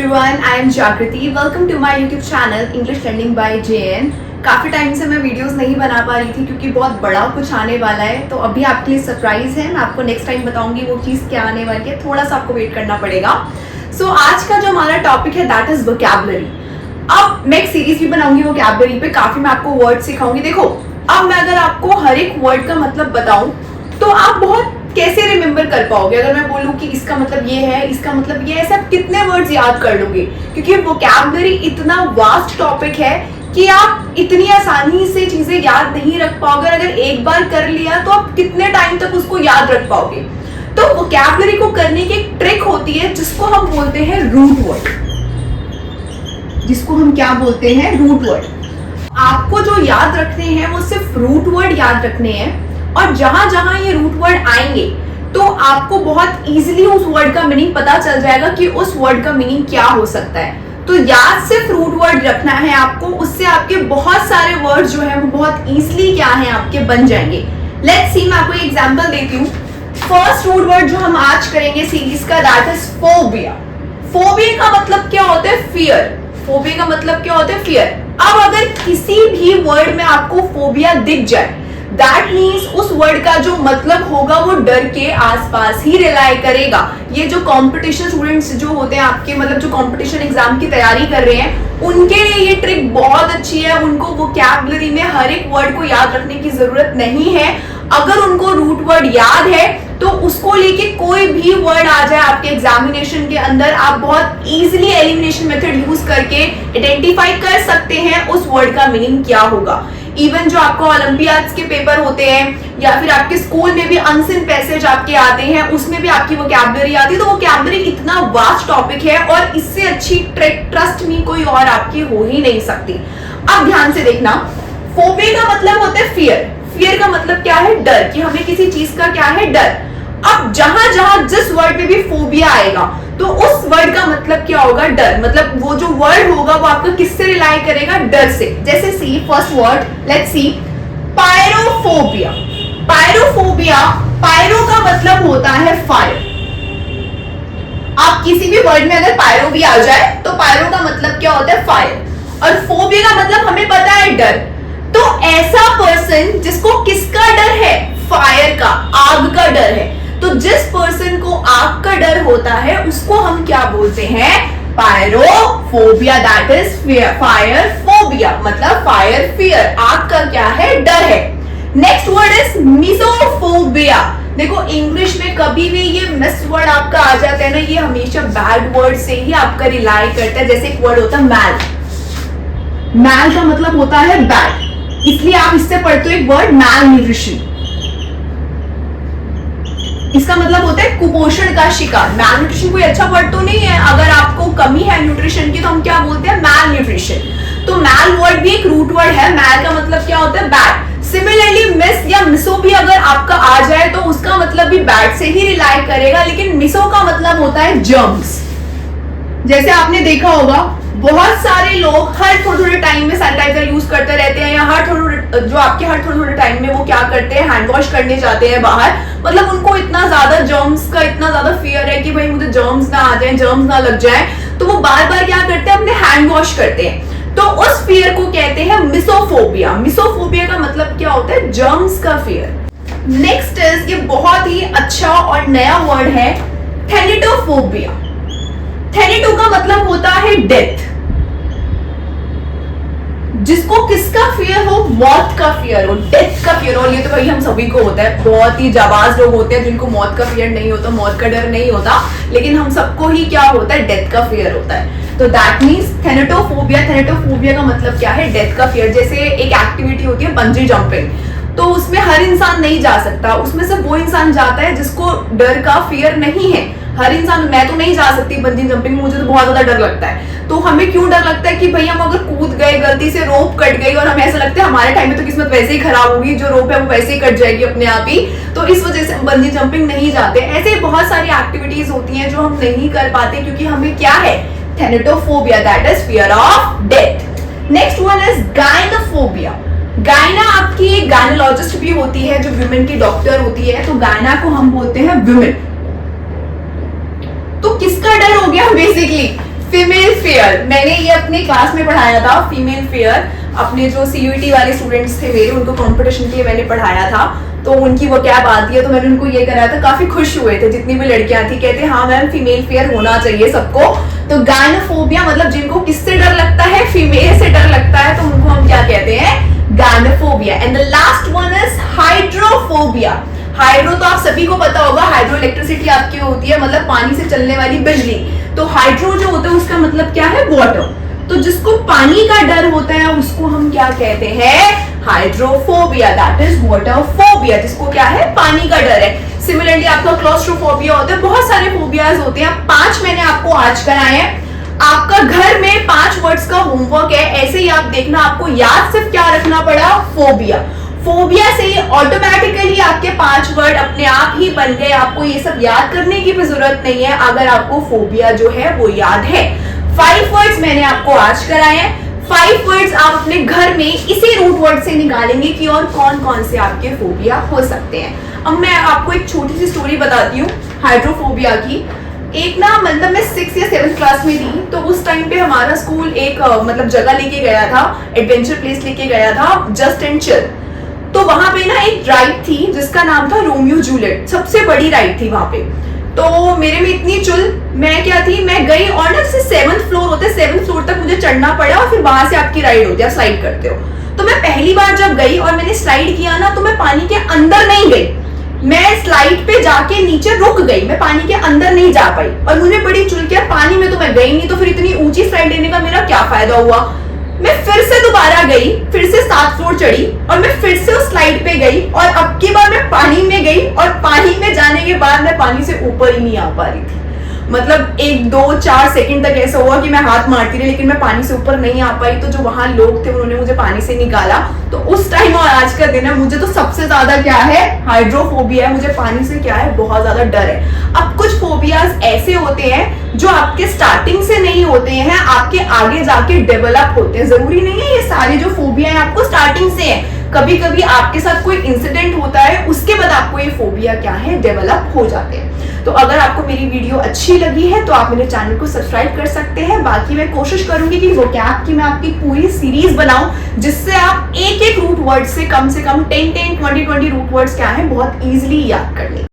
everyone, I am Jagriti. Welcome to my YouTube channel English Learning by JN. काफ़ी time से मैं videos नहीं बना पा रही थी क्योंकि बहुत बड़ा कुछ आने वाला है, तो अभी आपके लिए सरप्राइज है। मैं आपको नेक्स्ट टाइम बताऊंगी वो चीज़ क्या आने वाली है, थोड़ा सा आपको वेट करना पड़ेगा। सो आज का जो हमारा टॉपिक है दैट इज वोकैबुलरी। अब मैं एक सीरीज भी बनाऊंगी वोकैबुलरी पे, काफ़ी मैं आपको वर्ड सिखाऊंगी। देखो, अब मैं अगर आपको हर एक वर्ड का मतलब बताऊं तो आप बहुत कैसे रिमेम्बर कर पाओगे। अगर मैं बोलूं कि इसका मतलब ये है, इसका मतलब ये है, सब कितने वर्ड्स याद कर लोगे? क्योंकि वोकैबुलरी इतना वास्ट टॉपिक है कि आप इतनी आसानी से चीजें याद नहीं रख पाओगे। अगर एक बार कर लिया तो आप कितने टाइम तक उसको याद रख पाओगे? तो वोकैबुलरी को करने की एक ट्रिक होती है जिसको हम बोलते हैं रूट वर्ड। जिसको हम क्या बोलते हैं? Root word. आपको जो याद रखने हैं वो सिर्फ रूट वर्ड याद रखने हैं, और जहां जहां ये रूट वर्ड आएंगे तो आपको बहुत इजीली उस वर्ड का मीनिंग पता चल जाएगा कि उस वर्ड का मीनिंग क्या हो सकता है। तो याद सिर्फ रूट वर्ड रखना है आपको, उससे आपके बहुत सारे वर्ड जो है वो बहुत इजीली क्या है आपके बन जाएंगे। लेट्स सी, मैं आपको एक एग्जांपल देती हूँ। फर्स्ट रूट वर्ड जो हम आज करेंगे सीरीज का दैट इज फोबिया। फोबिया का मतलब क्या होता है? फियर। फोबिया का मतलब क्या होता है? फियर। अब अगर किसी भी वर्ड में आपको फोबिया दिख जाए, दैट मीन्स उस वर्ड का जो मतलब होगा वो डर के आसपास ही रिलाई करेगा। ये जो कंपटीशन स्टूडेंट्स जो होते हैं आपके, मतलब जो कंपटीशन एग्जाम की तैयारी कर रहे हैं, उनके लिए ये ट्रिक बहुत अच्छी है। उनको वोकैबुलरी में हर एक वर्ड को याद रखने की जरूरत नहीं है। अगर उनको रूट वर्ड याद है तो उसको लेके कोई भी वर्ड आ जाए आपके एग्जामिनेशन के अंदर, आप बहुत इजीली एलिमिनेशन मेथड यूज करके आइडेंटिफाई कर सकते हैं उस वर्ड का मीनिंग क्या होगा। इवन जो आपको ओलंपियाड्स के पेपर होते हैं या फिर आपके स्कूल में भी अनसिन पैसेज आपके आते हैं, उसमें भी आपकी वोकैबुलरी आती है। तो वोकैबुलरी इतना वास्ट टॉपिक है और इससे अच्छी ट्रिक ट्रस्ट मी कोई और आपकी हो ही नहीं सकती। अब ध्यान से देखना, फोबिया का मतलब होता है फियर। फियर का मतलब क्या है? डर, कि हमें किसी चीज का क्या है? डर। अब जहां जहां जिस वर्ड पे भी फोबिया आएगा तो उस वर्ड का मतलब क्या होगा? डर। मतलब वो जो वर्ड होगा वो आपका किससे रिलाई करेगा? डर से। जैसे see first word, let's see, pyrophobia. Pyrophobia, pyro का मतलब होता है फायर। आप किसी भी वर्ड में अगर पायरो भी आ जाए तो पायरो का मतलब क्या होता है? फायर। और फोबिया का मतलब हमें पता है डर। तो ऐसा पर्सन जिसको किसका डर है? फायर का, आग का डर है। तो जिस पर्सन को आग का डर होता है उसको हम क्या बोलते हैं? Pyrophobia. That is fire phobia, मतलब फायर फियर, आग का क्या है? डर है। Next word is misophobia. देखो, इंग्लिश में कभी भी ये मिस वर्ड आपका आ जाता है ना, ये हमेशा बैड वर्ड से ही आपका रिलाई करता है। जैसे एक वर्ड होता है मैल। मैल का मतलब होता है बैड, इसलिए आप इससे पढ़ते हो एक वर्ड मैल न्यूट्रिशन। इसका मतलब होता है कुपोषण का शिकार। मैल न्यूट्रिशन कोई अच्छा वर्ड तो नहीं है। अगर आपको कमी है न्यूट्रिशन की तो हम क्या बोलते हैं? मैल न्यूट्रिशन। तो मैल वर्ड भी एक रूट वर्ड है। मैल का मतलब क्या होता है? बैड। सिमिलरली मिस या मिसो भी अगर आपका आ जाए तो उसका मतलब भी बैड से ही रिलाई करेगा, लेकिन मिसो का मतलब होता है जर्म्स। जैसे आपने देखा होगा बहुत सारे लोग हर थोड़े थोड़े टाइम में सैनिटाइजर यूज करते रहते हैं, या हर थोड़े थोड़े टाइम में वो क्या करते हैं? हैंड वॉश करने जाते हैं बाहर। मतलब उनको इतना ज्यादा जर्म्स का इतना ज्यादा फियर है कि भाई मुझे जर्म्स ना आ जाए, जर्म्स ना लग जाए, तो वो बार बार क्या करते हैं? अपने हैंड वॉश करते हैं। तो उस फियर को कहते हैं मिसोफोबिया। मिसोफोबिया का मतलब क्या होता है? जर्म्स का फियर। नेक्स्ट इज, ये बहुत ही अच्छा और नया वर्ड है, थैलेटोफोबिया। थैलेटो का मतलब होता है डेथ। जिसको किसका फियर हो? मौत का फियर हो, डेथ का फियर हो। ये तो भाई हम सभी को होता है। बहुत ही जाबाज लोग होते हैं जिनको मौत का फियर नहीं होता, मौत का डर नहीं होता, लेकिन हम सबको ही क्या होता है? डेथ का फियर होता है। तो दैट मीन्स थैलेटोफोबिया। थैलेटोफोबिया का मतलब क्या है? डेथ का फियर। जैसे एक एक्टिविटी होती है बंजी जंपिंग, तो उसमें हर इंसान नहीं जा सकता, उसमें से वो इंसान जाता है जिसको डर का फियर नहीं है। हर इंसान, मैं तो नहीं जा सकती बंजी जंपिंग, मुझे तो बहुत ज्यादा डर लगता है। तो हमें क्यों डर लगता है? कि भाई हम अगर कूद गए, गलती से रोप कट गई, और हमें ऐसा लगता है हमारे टाइम में तो किस्मत वैसे ही खराब होगी, जो रोप है वो वैसे ही कट जाएगी अपने आप ही, तो इस वजह से हम बंजी जंपिंग नहीं जाते। ऐसे बहुत सारी एक्टिविटीज होती हैं जो हम नहीं कर पाते क्योंकि हमें क्या है? Thanatophobia, that is fear of death. Next one is gynophobia. Gyna आपकी एक गायनोलॉजिस्ट भी होती है जो विमेन की डॉक्टर होती है, तो गायना को हम बोलते हैं विमेन। तो किसका डर हो गया? बेसिकली फीमेल फेयर, मैंने ये अपने क्लास में पढ़ाया था। फीमेल फेयर अपने जो CUET वाले स्टूडेंट्स थे मेरे, उनको कंपटीशन के लिए मैंने पढ़ाया था। तो उनकी वो कैब आती है, तो मैंने उनको ये कराया था। काफी खुश हुए थे जितनी भी लड़कियां थी, कहते हाँ मैम फीमेल फेयर होना चाहिए सबको। तो गायनोफोबिया मतलब जिनको किससे डर लगता है, फीमेल से डर लगता है, तो उनको हम क्या कहते हैं, gynophobia. And the last one is hydrophobia. Hydro तो आप सभी को पता होगा, हाइड्रो इलेक्ट्रिसिटी आपकी होती है, मतलब पानी से चलने वाली बिजली। तो हाइड्रो जो होता है उसका मतलब क्या है, वाटर। तो जिसको पानी का डर होता है उसको हम क्या कहते हैं, hydrophobia. That is water phobia, जिसको क्या है, पानी का डर है। सिमिलरली आपका क्लॉस्ट्रोफोबिया होता है। बहुत सारे फोबियाज होते हैं। 5 मैंने आपको आज कराए हैं। आपका घर में 5 वर्ड्स का होमवर्क है। ऐसे ही आप देखना, आपको याद सिर्फ क्या रखना पड़ा, फोबिया। फोबिया से ही ऑटोमेटिकली आपके 5 वर्ड अपने आप ही बन गए। आपको ये सब याद करने की भी जरूरत नहीं है अगर आपको फोबिया जो है वो याद है। 5 वर्ड्स मैंने आपको आज कराए हैं। 5 वर्ड्स आप अपने घर में इसी रूट वर्ड से निकालेंगे कि और कौन कौन से आपके फोबिया हो सकते हैं। अब मैं आपको एक छोटी सी स्टोरी बताती हूँ हाइड्रोफोबिया की। एक ना मतलब मैं 6th या 7th क्लास में थी, तो उस टाइम पे हमारा स्कूल एक मतलब जगह लेके गया था, एडवेंचर प्लेस लेके गया था, जस्ट एंड चिल। तो वहां पे ना एक राइड थी जिसका नाम था रोमियो जूलियट। सबसे बड़ी राइड थी वहां पे। तो मेरे में इतनी चुल, मैं क्या थी, मैं गई और ना 7th फ्लोर होते, 7th फ्लोर तक मुझे चढ़ना पड़ा और फिर वहां से आपकी राइड होती है, स्लाइड करते हो। तो मैं पहली बार जब गई और मैंने स्लाइड किया ना, तो मैं पानी के अंदर नहीं गई, मैं स्लाइड पे जाके नीचे रुक गई, मैं पानी के अंदर नहीं जा पाई। और मुझे बड़ी चुल किया, पानी में तो मैं गई नहीं, तो फिर इतनी ऊंची स्लाइड लेने का मेरा क्या फायदा हुआ। मैं फिर से दोबारा गई, फिर से 7th फ्लोर चढ़ी और मैं फिर से उस स्लाइड पे गई और अब की बार मैं पानी में गई और पानी में जाने के बाद मैं पानी से ऊपर ही नहीं आ पा रही थी। मतलब 1 2 4 सेकंड तक ऐसा हुआ कि मैं हाथ मारती रही, लेकिन मैं पानी से ऊपर नहीं आ पाई। तो जो वहां लोग थे उन्होंने मुझे पानी से निकाला। तो उस टाइम और आज का दिन है, मुझे तो सबसे ज्यादा क्या है, हाइड्रोफोबिया है। मुझे पानी से क्या है, बहुत ज्यादा डर है। अब कुछ फोबियाज ऐसे होते हैं जो आपके स्टार्टिंग से नहीं होते हैं, आपके आगे जाके डेवलप होते हैं। जरूरी नहीं है ये सारे जो फोबिया है आपको स्टार्टिंग से है। कभी कभी आपके साथ कोई इंसिडेंट होता है, उसके बाद आपको ये फोबिया क्या है, डेवलप हो जाते हैं। तो अगर आपको मेरी वीडियो अच्छी लगी है तो आप मेरे चैनल को सब्सक्राइब कर सकते हैं। बाकी मैं कोशिश करूंगी कि वोकैब की मैं आपकी पूरी सीरीज बनाऊं, जिससे आप एक एक रूट वर्ड से कम 10 20 20 रूट वर्ड्स क्या है बहुत इजीली याद कर लें।